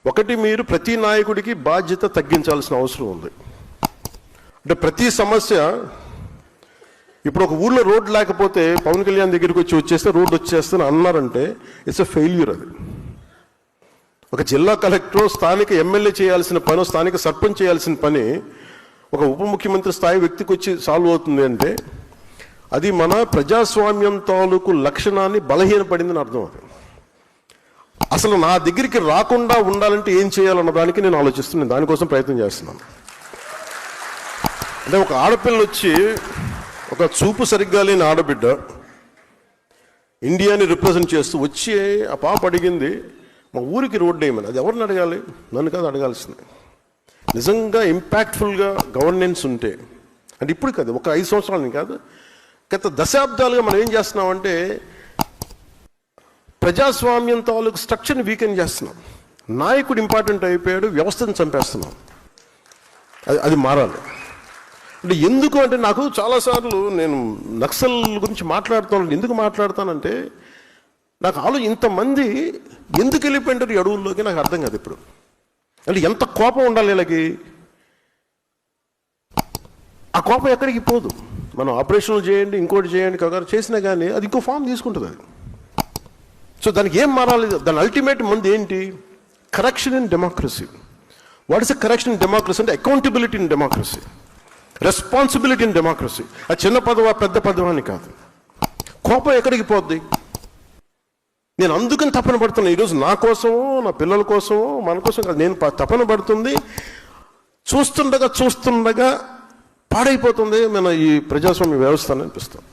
ఒకటి, మీరు ప్రతి నాయకుడికి బాధ్యత తగ్గించాల్సిన అవసరం ఉంది. అంటే ప్రతి సమస్య, ఇప్పుడు ఒక ఊళ్ళో రోడ్ లేకపోతే పవన్ కళ్యాణ్ దగ్గరికి వచ్చేస్తే రోడ్డు వచ్చేస్తాను అన్నారంటే ఇట్స్ ఎ ఫెయిల్యూర్. అది ఒక జిల్లా కలెక్టర్, స్థానిక ఎమ్మెల్యే చేయాల్సిన పని, స్థానిక సర్పంచ్ చేయాల్సిన పని ఒక ఉప ముఖ్యమంత్రి స్థాయి వ్యక్తికి వచ్చి సాల్వ్ అవుతుంది అంటే అది మన ప్రజాస్వామ్యం తాలూకు లక్షణాన్ని బలహీనపడిందని అర్థం. అది అసలు నా దగ్గరికి రాకుండా ఉండాలంటే ఏం చేయాలన్న దానికి నేను ఆలోచిస్తున్నాను, దానికోసం ప్రయత్నం చేస్తున్నాను. అంటే ఒక ఆడపిల్ల వచ్చి, ఒక చూపు సరిగ్గా లేని ఆడబిడ్డ ఇండియాని రిప్రజెంట్ చేస్తూ వచ్చి ఆ పాప అడిగింది మా ఊరికి రోడ్డు వేయమని. అది ఎవరిని అడగాలి? నన్ను కాదు అడగాల్సింది. నిజంగా ఇంపాక్ట్ఫుల్గా గవర్నెన్స్ ఉంటే, అంటే ఇప్పుడు కాదు, ఒక 5 సంవత్సరాలని కాదు, గత దశాబ్దాలుగా మనం ఏం చేస్తున్నామంటే ప్రజాస్వామ్యం తాలూకు స్ట్రక్చర్ని వీకెన్ చేస్తున్నాం. నాయకుడు ఇంపార్టెంట్ అయిపోయాడు, వ్యవస్థను చంపేస్తున్నాం. అది మారాలి. అంటే ఎందుకు అంటే నాకు చాలాసార్లు నేను నక్సల్ గురించి మాట్లాడుతాను. ఎందుకు మాట్లాడతానంటే నాకు ఇంతమంది ఎందుకు వెళ్ళిపోయింటారు ఈ అడవుల్లోకి నాకు అర్థం కాదు ఇప్పుడు. అంటే ఎంత కోపం ఉండాలి వీళ్ళకి. ఆ కోపం ఎక్కడికి పోదు. మనం ఆపరేషన్లు చేయండి, ఇంకోటి చేయండి, కగారు చేసినా కానీ అది ఇంకో ఫామ్ తీసుకుంటుంది అది. సో దానికి ఏం మారాలి? దాని అల్టిమేట్ మంది ఏంటి? Correction in democracy. What is a correction in democracy అంటే accountability in democracy, responsibility in democracy. అది చిన్న పదవా పెద్ద పదవాని కాదు. కోపం ఎక్కడికి పోద్ది? నేను అందుకని తపన పడుతున్నాను ఈరోజు, నా కోసమో నా పిల్లల కోసమో మన కోసం కాదు. నేను తపన పడుతుంది, చూస్తుండగా పాడైపోతుంది మన ఈ ప్రజాస్వామ్య వ్యవస్థ అని అనిపిస్తుంది.